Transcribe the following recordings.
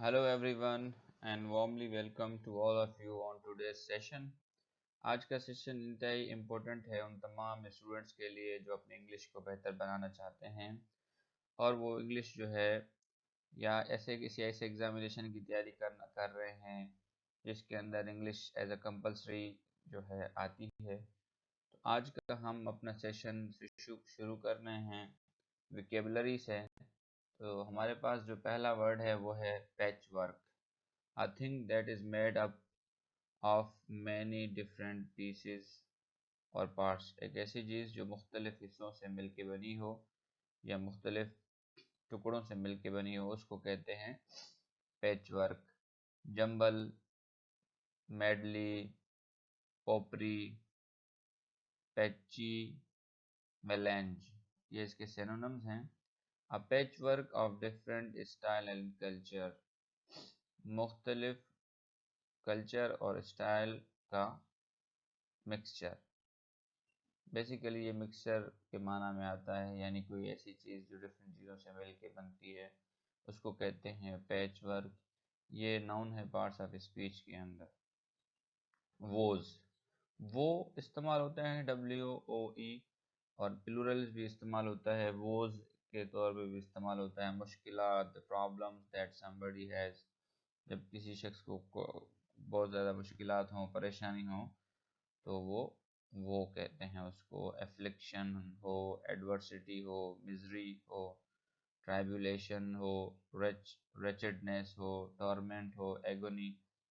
Hello everyone and warmly welcome to all of you on today's session। आज का session इंतहाई important है उन तमाम स्टूडेंट्स के लिए जो अपनी इंग्लिश को बेहतर बनाना चाहते हैं और वो इंग्लिश जो है या ऐसे किसी ऐसे एग्जामिनेशन की तैयारी कर रहे हैं जिसके अंदर इंग्लिश एज अ कंपलसरी जो है आती है। तो आज का हम अपना सेशन शुरू कर रहे हैं विकेबलरी से। तो हमारे पास जो पहला वर्ड है वो है patch work. A thing that is made up of many different pieces और parts। एक ऐसी चीज़ जो मुख्तलिफ हिस्सों से मिलके बनी हो या मुख्तलिफ टुकड़ों से मिलके बनी हो उसको कहते हैं patch work. Jumble, medley, potpourri, patchy, melange, ये इसके सिनोनिम्स हैं। A patchwork of different style and culture, मुख्तलिफ कल्चर और स्टाइल का मिक्सचर। बेसिकली ये मिक्सचर के माना में आता है, यानी कोई ऐसी चीज़ जो डिफरेंट चीज़ों से मिल के बनती है उसको कहते हैं पैच वर्क। ये नाउन है पार्ट्स ऑफ स्पीच के अंदर। वोज, वो इस्तेमाल होता है WOE और प्लूरल्स भी इस्तेमाल होता है, वोज के तौर पे भी इस्तेमाल होता है। मुश्किलात, प्रॉब्लम्स दैट समबडी हैज़, जब किसी शख्स को बहुत ज़्यादा मुश्किलात हों, परेशानी हो तो वो कहते हैं उसको। एफ्लिक्शन हो, एडवर्सिटी हो, मिजरी हो, ट्राइबुलेशन हो, रेचेडनेस हो, टॉर्मेंट हो, एगोनी,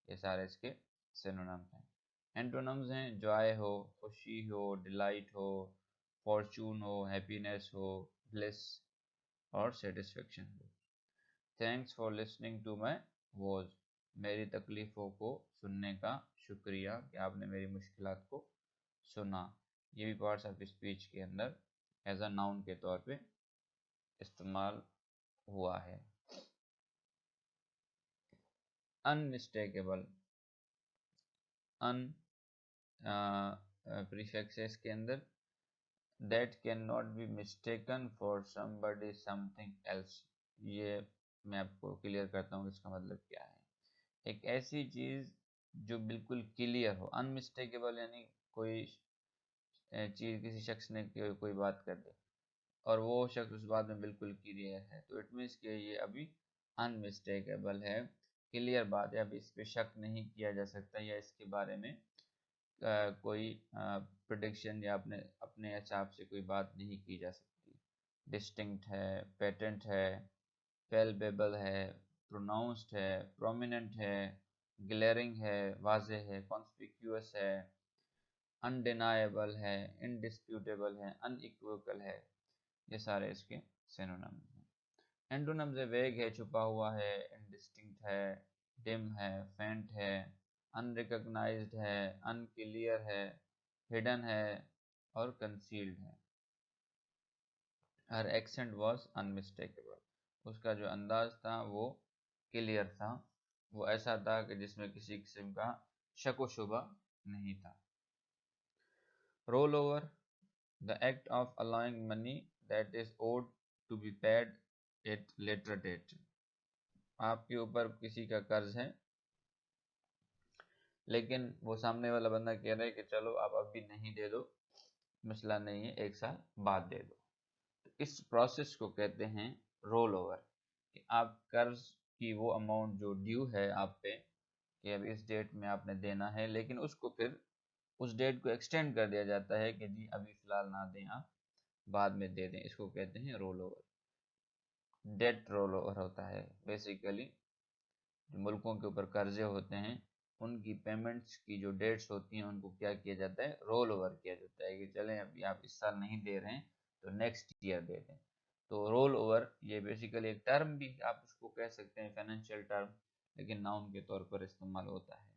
ये सारे इसके सिनोनिम्स हैं। एंटोनिम्स हैं जॉय हो, खुशी हो, डिलाइट हो, फॉर्चून हो, हैप्पीनेस हो, ब्लिस और सेटिस्फेक्शन हो। Thanks for listening to my woes, मेरी तकलीफ़ों को सुनने का शुक्रिया कि आपने मेरी मुश्किलात को सुना। ये भी पार्ट्स ऑफ स्पीच के अंदर एज अ नाउन के तौर पे इस्तेमाल हुआ है। अनमिस्टेकेबल, अन प्रीफिक्स है इसके अंदर। That can not be mistaken for somebody something else, ये मैं आपको क्लियर करता हूँ इसका मतलब क्या है। एक ऐसी चीज़ जो बिल्कुल क्लियर हो। अनमिस्टेकेबल यानी कोई चीज़ किसी शख्स ने कोई बात कर दी और वो शख्स उस बात में बिल्कुल क्लियर है, तो इट मीन्स कि ये अभी अनमिस्टेकेबल है, क्लियर बात है, अभी इस पे शक नहीं किया जा सकता या इसके बारे में कोई प्रिडिक्शन या अपने अपने हिसाब से कोई बात नहीं की जा सकती। डिस्टिंक्ट है, पेटेंट है, पेलबेबल है, प्रोनाउंस्ड है, प्रोमिनेंट है, ग्लेरिंग है, वाज़ेह है, कॉन्स्पिक्यूअस है, अनडिनाएबल है, इनडिस्प्यूटेबल है, अनइक्विवोकल है, ये सारे इसके सिनोनिम्स हैं। एंटोनिम्स है वेग है, छुपा हुआ है, इनडिस्टिंक्ट है, डिम है, फेंट है, अनरिकग्नाइज्ड है, अनक्लियर है, हिडन है और कंसील्ड है। हर एक्सेंट वॉज अनमिस्टेकेबल, उसका जो अंदाज था वो क्लियर था, वो ऐसा था कि जिसमें किसी किस्म का शक व शुबा नहीं था। Roll over, the act of allowing money that is owed to be paid at later date। आपके ऊपर किसी का कर्ज है लेकिन वो सामने वाला बंदा कह रहा है कि चलो आप अभी नहीं दे दो, मसला नहीं है, एक साल बाद दे दो। तो इस प्रोसेस को कहते हैं रोल ओवर, कि आप कर्ज की वो अमाउंट जो ड्यू है आप पे कि अब इस डेट में आपने देना है, लेकिन उसको फिर उस डेट को एक्सटेंड कर दिया जाता है कि जी अभी फ़िलहाल ना दें, आप बाद में दे दें, इसको कहते हैं roll over. Debt roll over होता है बेसिकली जो मुल्कों के ऊपर कर्जे होते हैं उनकी पेमेंट्स की जो डेट्स होती हैं उनको क्या किया जाता है, रोल ओवर किया जाता है कि चलें अभी आप इस साल नहीं दे रहे हैं तो नेक्स्ट ईयर दे दें। तो रोल ओवर ये बेसिकली एक टर्म भी आप उसको कह सकते हैं, फाइनेंशियल टर्म, लेकिन नाउन के तौर पर इस्तेमाल होता है।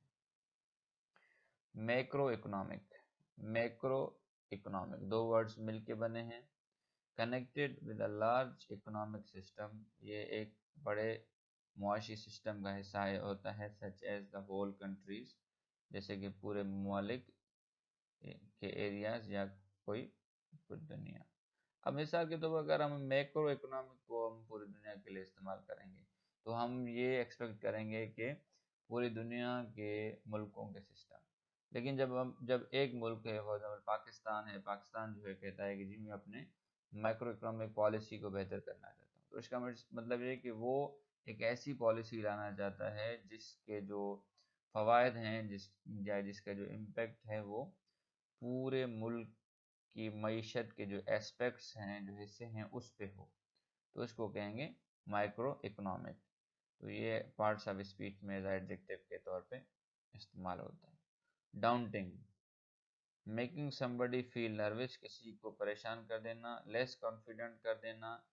मैक्रो इकोनॉमिक, मैक्रो इकोनॉमिक दो वर्ड्स मिलके बने हैं। Connected with a large economic system, ये एक बड़े मुआशी सिस्टम का हिस्सा होता है। Such as the whole countries, जैसे कि पूरे ममालिक के एरियाज या कोई पूरी दुनिया। अब मिसाल के तौर पर अगर हम मैक्रो इकोनॉमिक को हम पूरी दुनिया के लिए इस्तेमाल करेंगे, तो हम ये एक्सपेक्ट करेंगे कि पूरी दुनिया के मुल्कों के सिस्टम, लेकिन जब एक मुल्क है, फॉर एग्जाम्पल पाकिस्तान है, पाकिस्तान जो है कहता है कि जी मैं अपने माइक्रो इकोनॉमिक पॉलिसी को बेहतर करना चाहता हूँ, तो इसका मतलब ये कि वो एक ऐसी पॉलिसी लाना चाहता है जिसके जो फ़वाइद हैं, जिसका जो इम्पेक्ट है वो पूरे मुल्क की मईशत के जो एस्पेक्ट्स हैं, जो हिस्से हैं, उस पे हो, तो इसको कहेंगे माइक्रो इकोनॉमिक। तो ये पार्ट्स ऑफ स्पीच में एज एडजेक्टिव के तौर पे इस्तेमाल होता है। Daunting, making somebody feel nervous, किसी को परेशान कर देना, लेस कॉन्फिडेंट कर देना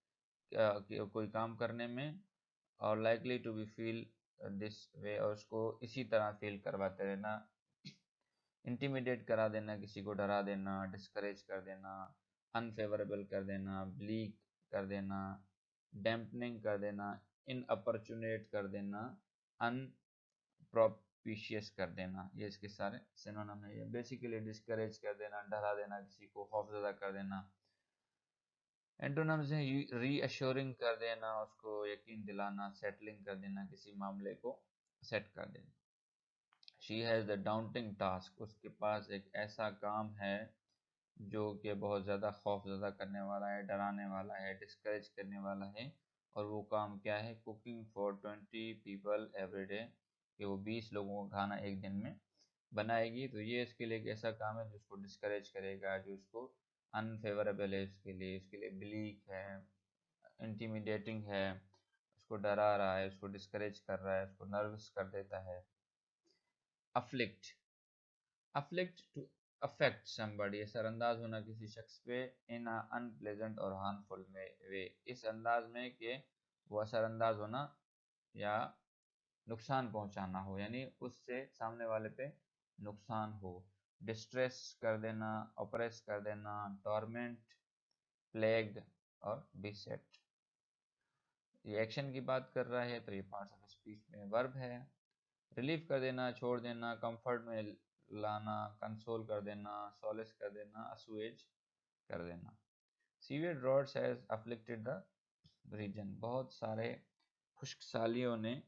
कोई काम करने में, और likely to be feel this way, और उसको इसी तरह फील करवाते रहना, इंटिमिडेट करा देना, किसी को डरा देना, डिस्करेज कर देना, अनफेवरेबल कर देना, ब्लीक कर देना, डैम्पनिंग कर देना, इनअपॉर्चुनेट कर देना, अनप्रोपिशियस कर देना। ये इसके सारे सिनोनिम है। ये बेसिकली डिस्करेज कर देना, डरा देना, किसी को खौफजदा कर देना। एंटोनिम्स हैं रीअश्योरिंग कर देना, उसको यकीन दिलाना, सेटलिंग कर देना, किसी मामले को सेट कर देना। She has the daunting task, उसके पास एक ऐसा काम है जो कि बहुत ज़्यादा खौफजदा करने वाला है, डराने वाला है, डिस्करेज करने वाला है। और वो काम क्या है? Cooking for 20 people every day, कि वो 20 लोगों का खाना एक दिन में बनाएगी। तो ये इसके लिए एक ऐसा काम है जो उसको डिस्करेज करेगा, जो उसको अनफेवरेबल है, उसके लिए ब्लीक है, इंटिमिडेटिंग है, उसको डरा रहा है, उसको डिस्करेज कर रहा है, उसको नर्वस कर देता है। Afflict, afflict to affect somebody, असरअंदाज होना किसी शख्स पे, इन अनप्लेजेंट और हार्मफुल वे, इस अंदाज में कि वो असरअंदाज होना या नुकसान पहुंचाना हो, यानी उससे सामने वाले पे नुकसान हो। डिस्ट्रेस कर देना, ऑप्रेस कर देना, टॉर्मेंट, प्लेग और बिसेट। ये एक्शन की बात कर रहा है, तो ये पार्ट्स ऑफ स्पीच में वर्ब है। रिलीफ कर देना, छोड़ देना, कंफर्ट में लाना, कंसोल कर देना, सॉलिस कर देना, असुएज कर देना। Severe droughts has afflicted the region, बहुत सारे खुश्क सालियों ने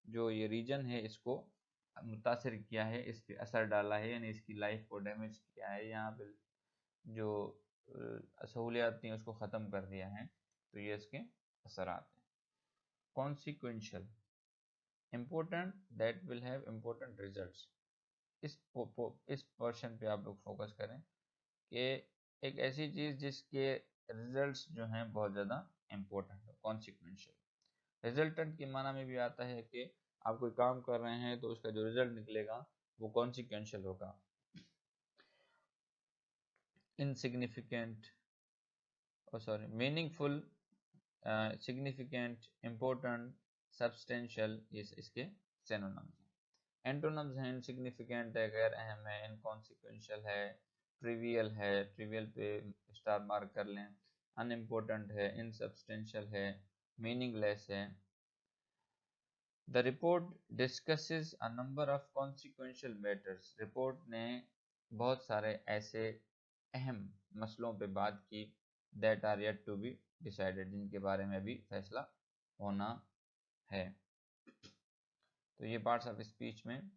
जो ये रीजन है इसको मुतासर किया है, इस पे असर डाला है, यानी इसकी लाइफ को डैमेज किया है, यहाँ पे जो सहूलियात थी उसको ख़त्म कर दिया है। तो ये इसके असरात हैं। Consequential, important that will have important results. इस पोर्शन पे आप लोग फोकस करें कि एक ऐसी चीज़ जिसके रिजल्ट्स जो हैं बहुत ज़्यादा इम्पोर्टेंट है। कॉन्सिक्वेंशियल रिजल्टेंट के माना में भी आता है कि आप कोई काम कर रहे हैं तो उसका जो रिजल्ट निकलेगा वो कॉन्सिक्वेंशियल होगा। Insignificant, sorry, meaningful, significant, important, substantial, ये इसके सिनोनिम्स हैं। एंटोनिम्स हैं इनसिग्निफिकेंट है, गैर अहम है, इनकॉन्सिक्वेंशियल है, ट्रिवियल है, ट्रिवियल पे स्टार मार्क कर लें, अनइम्पोर्टेंट है, इनसब्सटेंशियल है, मीनिंगलेस है। The report discusses a number of consequential matters, report ने बहुत सारे ऐसे अहम मसलों पे बात की, that are yet to be decided, जिनके बारे में भी फैसला होना है। तो ये पार्ट्स ऑफ स्पीच में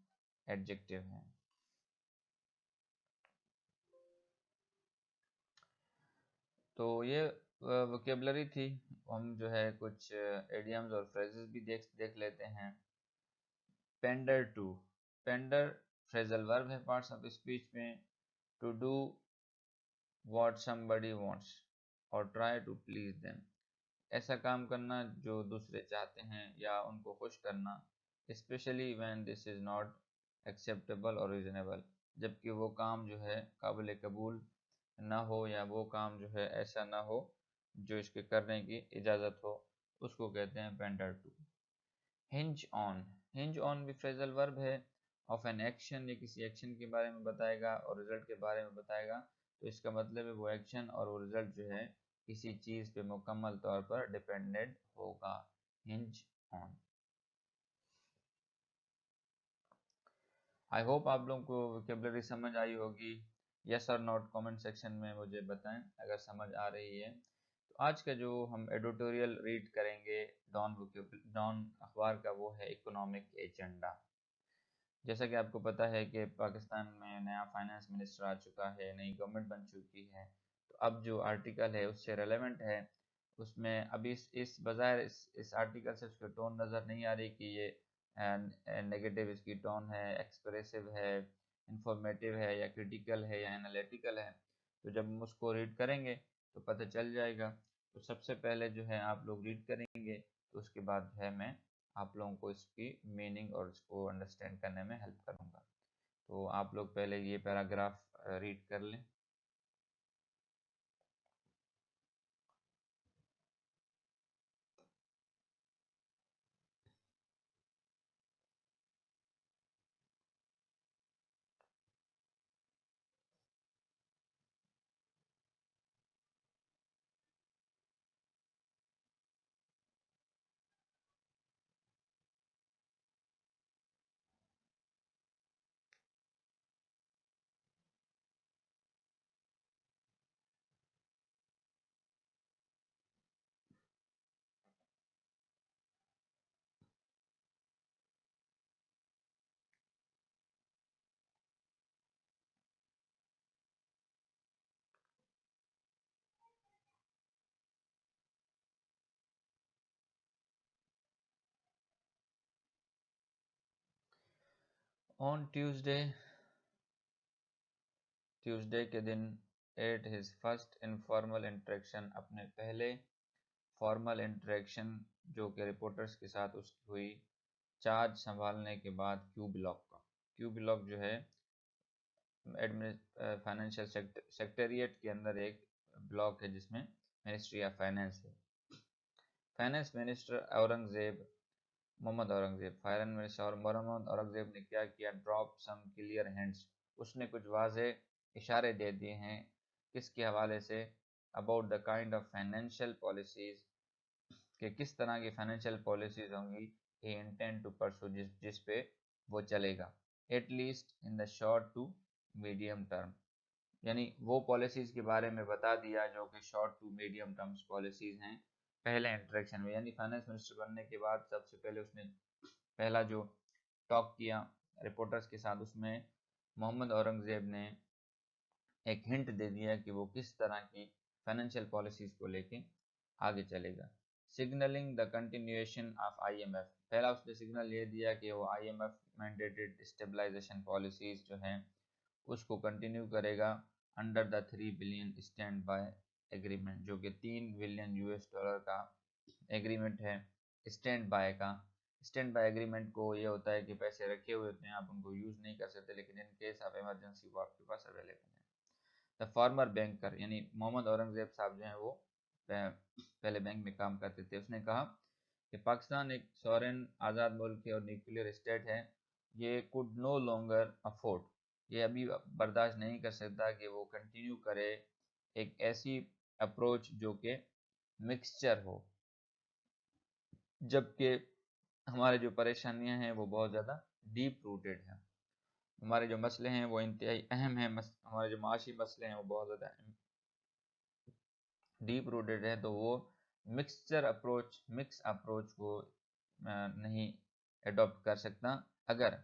एडजेक्टिव हैं। तो ये वोकेबलरी थी। हम जो है कुछ एडियम्स और फ्रेजेस भी देख लेते हैं। Pander to, pander phrasal verb है पार्ट्स ऑफ स्पीच में। To do what somebody wants और ट्राई टू प्लीज देम, ऐसा काम करना जो दूसरे चाहते हैं या उनको खुश करना, specially when this is not acceptable और रीजनेबल, जबकि वो काम जो है काबिल कबूल ना हो या वो काम जो है ऐसा ना हो जो इसके करने की इजाज़त हो, उसको कहते हैं pander to. Hinge on, hinge on भी फ्रेजल वर्ब है। ऑफ एन एक्शन, ये किसी एक्शन के बारे में बताएगा और रिजल्ट के बारे में बताएगा, तो इसका मतलब है वो एक्शन और वो रिजल्ट जो है किसी चीज़ पे मुकम्मल तौर पर डिपेंडेंट होगा। Hinge on. आई होप आप लोगों को वोकेबलरी समझ आई होगी। यस और नॉट कमेंट सेक्शन में मुझे बताएं अगर समझ आ रही है। तो आज का जो हम एडिटोरियल रीड करेंगे डॉन अखबार का, वो है इकोनॉमिक एजेंडा। जैसा कि आपको पता है कि पाकिस्तान में नया फाइनेंस मिनिस्टर आ चुका है, नई गवर्नमेंट बन चुकी है। तो अब जो आर्टिकल है उससे रेलेवेंट है। उसमें अभी इस बजाय इस आर्टिकल से उसकी टोन नज़र नहीं आ रही कि ये नेगेटिव इसकी टोन है, एक्सप्रेसिव है, इंफॉर्मेटिव है, या क्रिटिकल है, या एनालिटिकल है। तो जब हम उसको रीड करेंगे तो पता चल जाएगा। तो सबसे पहले जो है आप लोग रीड करेंगे, तो उसके बाद जो है मैं आप लोगों को इसकी मीनिंग और इसको अंडरस्टैंड करने में हेल्प करूंगा। तो आप लोग पहले ये पैराग्राफ रीड कर लें। ऑन ट्यूसडे के दिन at his first informal interaction, अपने पहले फॉर्मल इंटरेक्शन जो कि रिपोर्टर्स के साथ उसकी हुई चार्ज संभालने के बाद, क्यू ब्लॉक का। क्यू ब्लॉक जो है फाइनेंशियल सेक्रेटेरिएट के अंदर एक ब्लॉक है जिसमें मिनिस्ट्री ऑफ फाइनेंस है। Finance minister Mohammad Aurangzeb, finance minister और मोहम्मद औरंगजेब ने क्या किया? ड्रॉप सम क्लियर हैंड्स, उसने कुछ वाजे इशारे दे दिए हैं। किसके हवाले से? About the kind of financial policies, कि किस तरह की फाइनेंशियल पॉलिसीज होंगी ही इंटेंड टू परसू, जिस पे वो चलेगा, at least in the short to medium term. यानी वो पॉलिसीज के बारे में बता दिया जो कि short to medium terms policies हैं पहले इंटरेक्शन में। यानी फाइनेंस मिनिस्टर बनने के बाद सबसे पहले उसने पहला जो टॉक किया रिपोर्टर्स के साथ, उसमें मोहम्मद औरंगजेब ने एक हिंट दे दिया कि वो किस तरह की फाइनेंशियल पॉलिसीज को लेके आगे चलेगा। Signalling the continuation of IMF, पहला उसने सिग्नल ये दिया कि वो आईएमएफ मैंडेटेड स्टेबलाइजेशन पॉलिसीज जो हैं उसको कंटिन्यू करेगा under the 3 billion stand by agreement, जो कि 3 बिलियन यूएस डॉलर का एग्रीमेंट है स्टैंड बाय का। स्टैंड बाय एग्रीमेंट को ये होता है कि पैसे रखे हुए होते हैं, आप उनको यूज़ नहीं कर सकते, लेकिन इन केस ऑफ इमरजेंसी वो आपके पास अवेलेबल है। द फॉर्मर बैंकर, यानी मोहम्मद औरंगजेब साहब जो हैं वो पहले बैंक में काम करते थे। उसने कहा कि पाकिस्तान एक सॉरेन आज़ाद मुल्क है और न्यूक्लियर स्टेट है, ये कुड नो लॉन्गर अफोर्ड, ये अभी बर्दाश्त नहीं कर सकता कि वो कंटिन्यू करे एक ऐसी अप्रोच जो कि मिक्सचर हो, जबकि हमारे जो परेशानियां हैं वो बहुत ज़्यादा डीप रूटेड हैं। हमारे जो मसले हैं वो इंतहाई अहम हैं, हमारे जो माशी मसले हैं वो बहुत ज़्यादा डीप रूटेड है। तो वो मिक्स अप्रोच को नहीं अडॉप्ट कर सकता अगर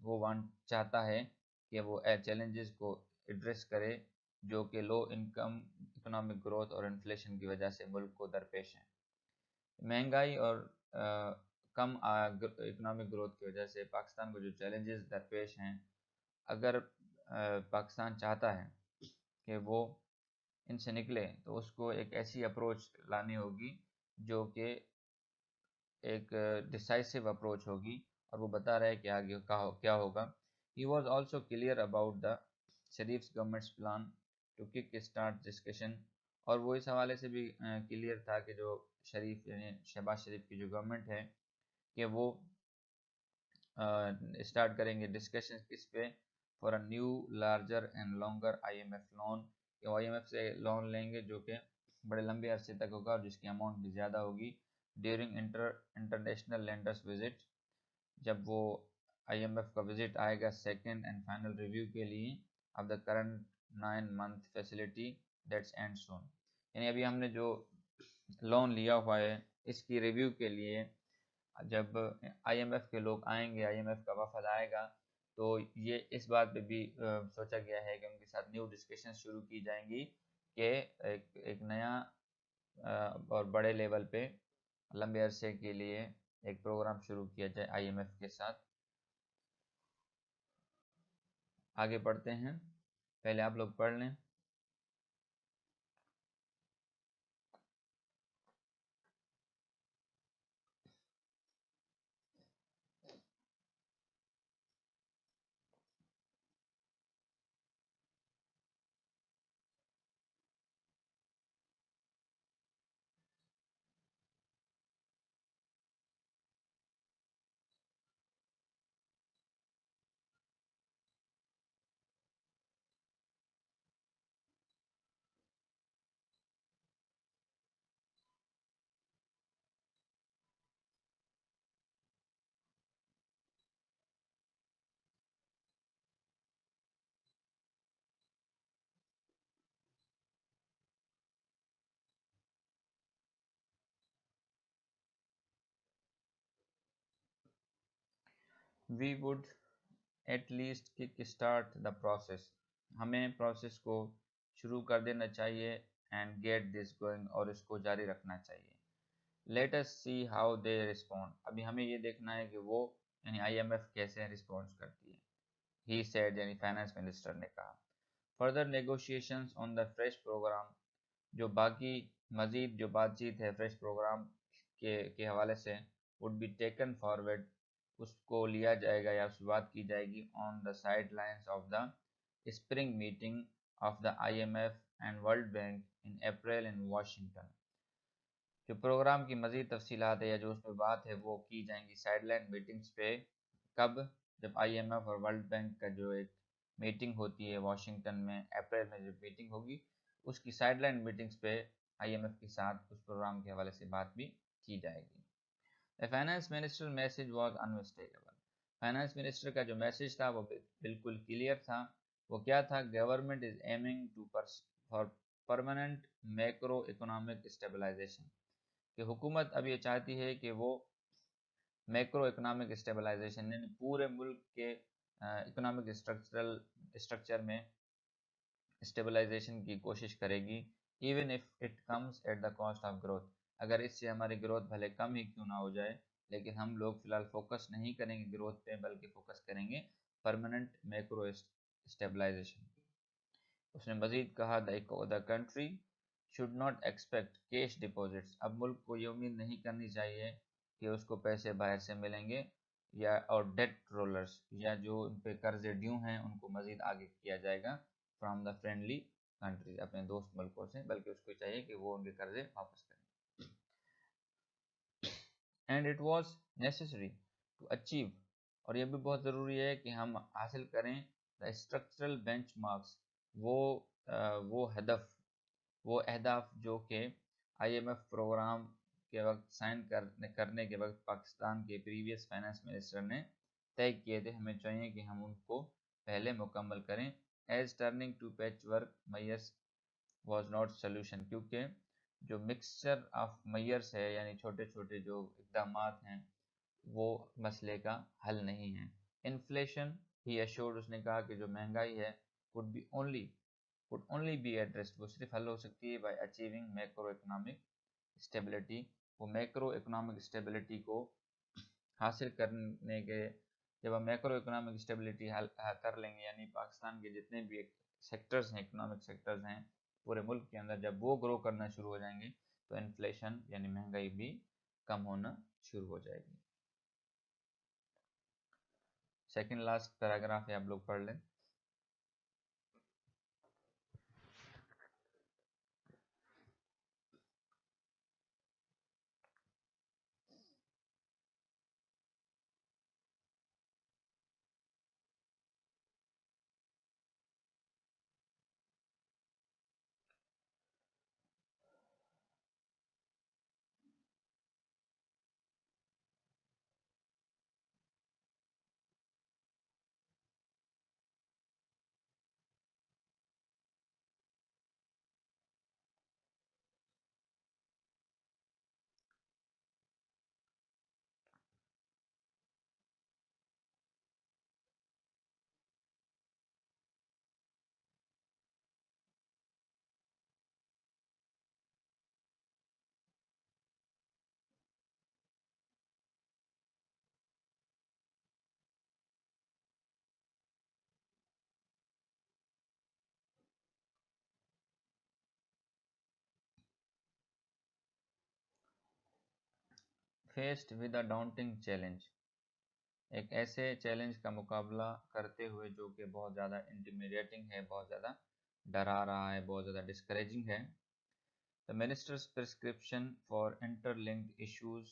वो वांट चाहता है कि वो चैलेंजेस को एड्रेस करे जो कि लो इनकम, इकोनॉमिक ग्रोथ और इन्फ्लेशन की वजह से मुल्क को दरपेश हैं। महंगाई और कम इकोनॉमिक ग्रोथ की वजह से पाकिस्तान को जो चैलेंजेस दरपेश हैं, अगर पाकिस्तान चाहता है कि वो इनसे निकले तो उसको एक ऐसी अप्रोच लानी होगी जो कि एक डिसाइसिव अप्रोच होगी, और वो बता रहा है कि आगे क्या होगा। He was also clear about the Sharif government's plan to kick start discussion, और वो इस हवाले से भी क्लियर था कि जो शरीफ यानी शहबाज शरीफ की जो गवर्नमेंट है कि वो स्टार्ट करेंगे डिस्कशन किस पे, for a new larger and longer IMF loan, कि आईएमएफ से लोन लेंगे जो कि बड़े लंबे अरसे तक होगा और जिसकी अमाउंट भी ज़्यादा होगी। ड्यूरिंग इंटरनेशनल लेंडर्स विजिट, जब वो आईएमएफ का विजिट आएगा सेकेंड एंड फाइनल रिव्यू के लिए of the current 9 month facility that's and soon, यानी अभी हमने जो लोन लिया हुआ है, इसकी रिव्यू के लिए जब आईएमएफ के लोग आएंगे, आईएमएफ का वफद आएगा, तो ये इस बात पे भी सोचा गया है कि उनके साथ न्यू डिस्कशन शुरू की जाएंगी कि एक नया और बड़े लेवल पे लंबे अरसे के लिए एक प्रोग्राम शुरू किया जाए आईएमएफ के साथ। आगे बढ़ते हैं, पहले आप लोग पढ़ लें। We would at least kick start the process, हमें प्रोसेस को शुरू कर देना चाहिए, एंड गेट दिस गोइंग, और इसको जारी रखना चाहिए। Let us see how they respond, अभी हमें ये देखना है कि वो यानी आईएमएफ कैसे रिस्पॉन्स करती है। ही सेड, यानी फाइनेंस मिनिस्टर ने कहा। Further negotiations on the fresh programme, जो बाकी मजीद जो बातचीत है फ्रेश प्रोग्राम के हवाले से, वुड बी टेकन फॉरवर्ड, उसको लिया जाएगा या उसकी बात की जाएगी on the side lines of the spring meeting of the IMF and world bank in April in Washington. जो प्रोग्राम की मजीद तफसीलात है या जो उस पर बात है वो की जाएंगी साइडलाइन मीटिंग्स पे। कब? जब आईएमएफ और वर्ल्ड बैंक का जो एक मीटिंग होती है वाशिंगटन में, अप्रैल में जब मीटिंग होगी, उसकी साइडलाइन मीटिंग्स पे आईएमएफ के साथ उस प्रोग्राम के हवाले से बात भी की जाएगी। The finance minister message was unmistakable, finance minister का जो मैसेज था वो बिल्कुल क्लियर था। वो क्या था? Government is aiming to for permanent macro economic stabilisation, कि हुकूमत अब ये चाहती है कि वो मैक्रो इकोनॉमिक स्टेबलाइजेशन यानी पूरे मुल्क के इकोनॉमिक स्ट्रक्चर में स्टेबलाइजेशन की कोशिश करेगी, even if it comes at the cost of growth, अगर इससे हमारी ग्रोथ भले कम ही क्यों ना हो जाए, लेकिन हम लोग फिलहाल फोकस नहीं करेंगे ग्रोथ पे, बल्कि फोकस करेंगे परमानेंट मैक्रो स्टेबलाइजेशन। उसने मजीद कहा, the country should not expect cash deposits, अब मुल्क को ये उम्मीद नहीं करनी चाहिए कि उसको पैसे बाहर से मिलेंगे, या और डेट रोलर्स, या जो उन पे कर्जे ड्यू हैं उनको मजीद आगे किया जाएगा फ्रॉम द फ्रेंडली कंट्रीज, अपने दोस्त मुल्कों से, बल्कि उसको चाहिए कि वो उनके कर्जे वापस करें। And it was necessary to achieve, और ये भी बहुत ज़रूरी है कि हम हासिल करें द स्ट्रक्चरल बेंचमार्क्स, वो वो हदफ, वो अहदाफ जो कि आईएमएफ प्रोग्राम के वक्त साइन करने के वक्त पाकिस्तान के प्रीवियस फाइनेंस मिनिस्टर ने तय किए थे, हमें चाहिए कि हम उनको पहले मुकम्मल करें। As turning to patch work measures was not solution, क्योंकि जो मिक्सचर ऑफ मैयर्स है यानी छोटे छोटे जो इकदाम हैं वो मसले का हल नहीं है। इन्फ्लेशन ही एश्योर्ड, उसने कहा कि जो महंगाई है वुड ओनली बी एड्रेस्ड, वो सिर्फ हल हो सकती है bye achieving macro economic stability, वो मैक्रो इकोनॉमिक स्टेबिलिटी को हासिल करने के, जब हम मैक्रो इकोनॉमिक स्टेबिलिटी कर लेंगे, यानी पाकिस्तान के जितने भी सेक्टर्स हैं, इकोनॉमिक सेक्टर्स हैं पूरे मुल्क के अंदर, जब वो ग्रो करना शुरू हो जाएंगे तो इन्फ्लेशन यानी महंगाई भी कम होना शुरू हो जाएगी। सेकंड लास्ट पैराग्राफ है, आप लोग पढ़ लें। faced with a daunting challenge, एक ऐसे चैलेंज का मुकाबला करते हुए जो कि बहुत ज़्यादा इंटिमिडेटिंग है, बहुत ज़्यादा डरा रहा है, बहुत ज़्यादा डिस्करेजिंग है। The ministers prescription for interlinked issues,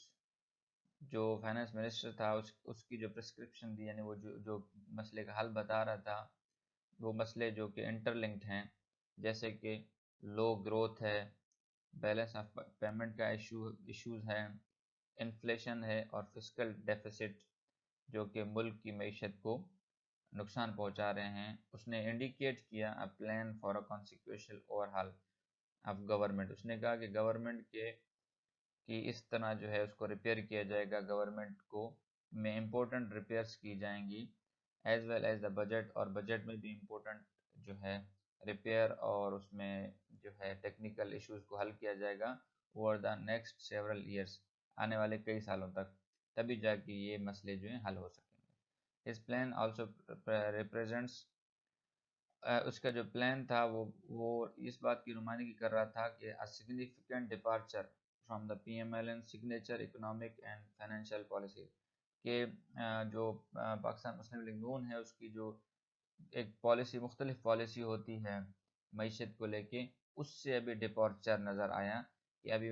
जो फाइनेंस मिनिस्टर था उसकी जो प्रिस्क्रिप्शन दी, यानी वो जो मसले का हल बता रहा था, वो मसले जो कि इंटरलिंक्ड हैं, जैसे कि लो ग्रोथ है, बैलेंस ऑफ पेमेंट का इश्यूज है, इन्फ्लेशन है और फिस्कल डेफिसिट जो कि मुल्क की मईशत को नुकसान पहुंचा रहे हैं। उसने इंडिकेट किया a plan for a consequential overhaul of government. उसने कहा कि गवर्नमेंट के कि इस तरह जो है उसको रिपेयर किया जाएगा, गवर्नमेंट को में इम्पोर्टेंट रिपेयर्स की जाएंगी, as well as the budget, और बजट में भी इम्पोर्टेंट जो है रिपेयर और उसमें जो है टेक्निकल इश्यूज को हल किया जाएगा over the next several years, आने वाले कई सालों तक, तभी जाके ये मसले जो हैं हल हो सकेंगे। इस प्लान आल्सो रिप्रेजेंट्स, उसका जो प्लान था वो इस बात की नुमाइंदगी कर रहा था कि a significant departure from the PMLN signature economic and financial policy, के जो पाकिस्तान मुस्लिम लीग नून है उसकी जो एक पॉलिसी, मुख्तलिफ पॉलिसी होती है मईशत को लेके, उससे अभी डिपार्चर नज़र आया कि अभी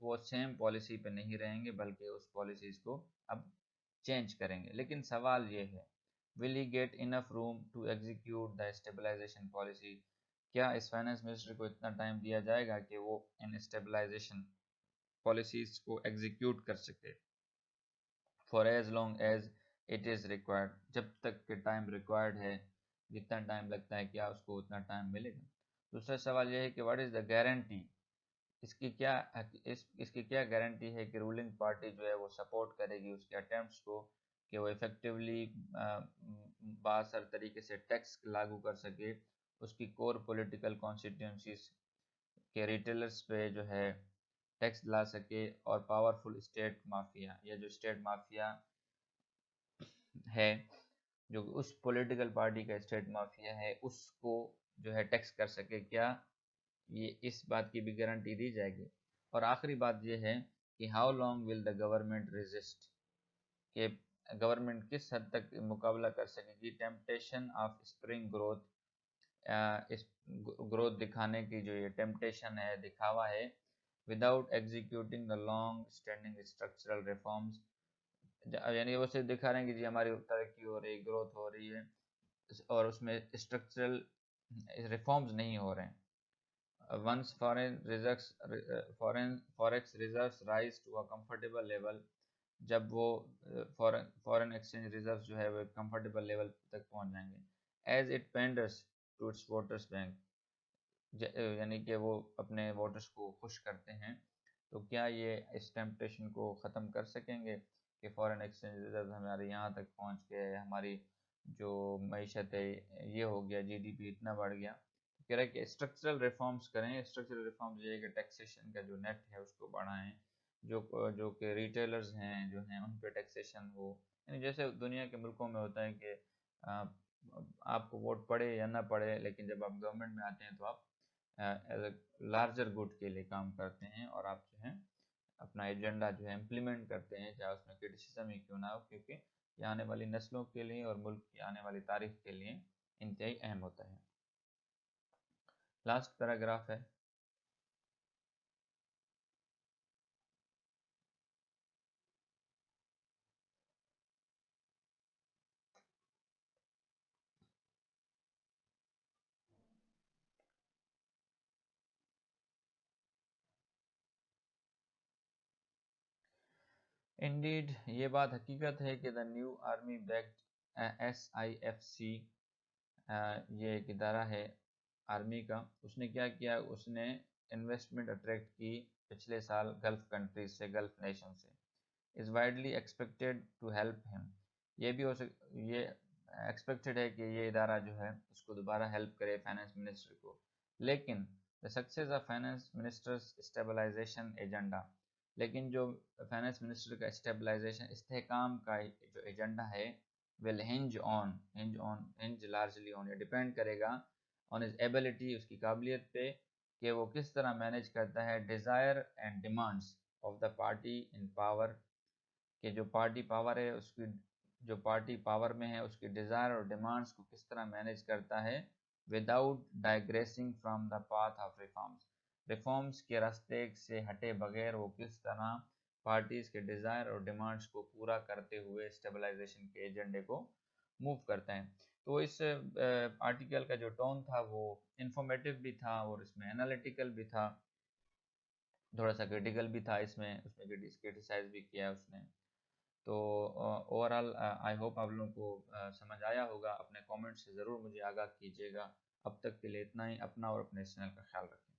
वो सेम पॉलिसी पे नहीं रहेंगे बल्कि उस पॉलिसीज़ को अब चेंज करेंगे। लेकिन सवाल ये है, will he get enough room to execute the stabilisation policy? क्या इस फाइनेंस मिनिस्टर को इतना टाइम दिया जाएगा कि वो इन स्टेबलाइजेशन पॉलिसीज को एग्जीक्यूट कर सके for as long as it is required, जब तक के टाइम रिक्वायर्ड है, जितना टाइम लगता है क्या उसको उतना टाइम मिलेगा? दूसरा सवाल यह है कि व्हाट इज़ द गारंटी, इसकी क्या गारंटी है कि रूलिंग पार्टी जो है वो सपोर्ट करेगी उसके अटेम्प्ट्स को कि वो इफ़ेक्टिवली बासर तरीके से टैक्स लागू कर सके उसकी कोर पॉलिटिकल कॉन्स्टिट्यूंसीज के रिटेलर्स पे जो है टैक्स ला सके, और पावरफुल स्टेट माफिया, या जो स्टेट माफिया है, जो उस पॉलिटिकल पार्टी का स्टेट माफिया है, उसको जो है टैक्स कर सके? क्या ये इस बात की भी गारंटी दी जाएगी? और आखिरी बात यह है कि how long will the government resist, कि गवर्नमेंट किस हद तक मुकाबला कर सकेगी टेम्पटेशन ऑफ स्प्रिंग ग्रोथ, इस ग्रोथ दिखाने की जो ये टेम्पटेशन है, दिखावा है, without executing the long standing structural reforms, यानी वो सिर्फ दिखा रहे हैं कि जी हमारी तरक्की हो रही, ग्रोथ हो रही है, और उसमें स्ट्रक्चरल रिफॉर्म्स नहीं हो रहे हैं। Once forex reserves rise to a comfortable level, जब वो फॉरेन एक्सचेंज रिजर्व जो है वो कंफर्टेबल लेवल तक पहुंच जाएंगे, as it panders to its voters bank, यानी कि वो अपने वोटर्स को खुश करते हैं, तो क्या ये इस टेम्पटेशन को ख़त्म कर सकेंगे कि फॉरेन एक्सचेंज रिजर्व हमारे यहाँ तक पहुँच के हमारी जो मीशत है ये हो गया, जीडीपी इतना बढ़ गया? तो कह रहा है कि स्ट्रक्चरल रिफॉर्म्स करें। स्ट्रक्चरल रिफॉर्म्स ये है कि टैक्सेशन का जो नेट है उसको बढ़ाएं, जो कि रिटेलर्स हैं जो हैं उन पे टैक्सेशन हो, यानी जैसे दुनिया के मुल्कों में होता है कि आपको वोट पड़े या ना पड़े, लेकिन जब आप गवर्नमेंट में आते हैं तो आप एज अ लार्जर गुड के लिए काम करते हैं, और आप जो है अपना एजेंडा जो है इम्प्लीमेंट करते हैं, चाहे उसमें क्रिटिसिज्म ही क्यों ना हो, क्योंकि ये आने वाली नस्लों के लिए और मुल्क की आने वाली तारीख के लिए इंतहाई अहम होता है। लास्ट पैराग्राफ है, इंडीड ये बात हकीकत है कि the new army backed SIFC, ये एक इदारा है आर्मी का, उसने क्या किया, उसने इन्वेस्टमेंट अट्रैक्ट की पिछले साल गल्फ कंट्रीज से, गल्फ नेशन से, is widely expected to help him, ये भी ये एक्सपेक्टेड है कि ये इदारा जो है उसको दोबारा हेल्प करे फाइनेंस मिनिस्टर को। लेकिन the success of finance minister's stabilisation agenda, लेकिन जो फाइनेंस मिनिस्टर का स्टेबलाइजेशन इस्तेहकाम का जो एजेंडा है, विल हिंज लार्जली ऑन, ये डिपेंड करेगा ऑन हिज एबिलिटी, उसकी काबिलियत पे, कि वो किस तरह मैनेज करता है desire and demands of the party in power कि जो पार्टी पावर है उसकी, जो पार्टी पावर में है उसकी डिज़ायर और डिमांड्स को किस तरह मैनेज करता है without digressing from the path of reforms. Reforms के रास्ते से हटे बगैर वो किस तरह पार्टीज के डिज़ायर और डिमांड्स को पूरा करते हुए स्टेबलाइजेशन के एजेंडे को मूव करता है। तो इस आर्टिकल का जो टोन था वो इंफॉर्मेटिव भी था और इसमें एनालिटिकल भी था, थोड़ा सा क्रिटिकल भी था इसमें, उसमें क्रिटिसाइज भी किया उसने। तो ओवरऑल आई होप आप लोगों को समझ आया होगा। अपने कमेंट से ज़रूर मुझे आगाह कीजिएगा। अब तक के लिए इतना ही। अपना और अपने चैनल का ख्याल रखें।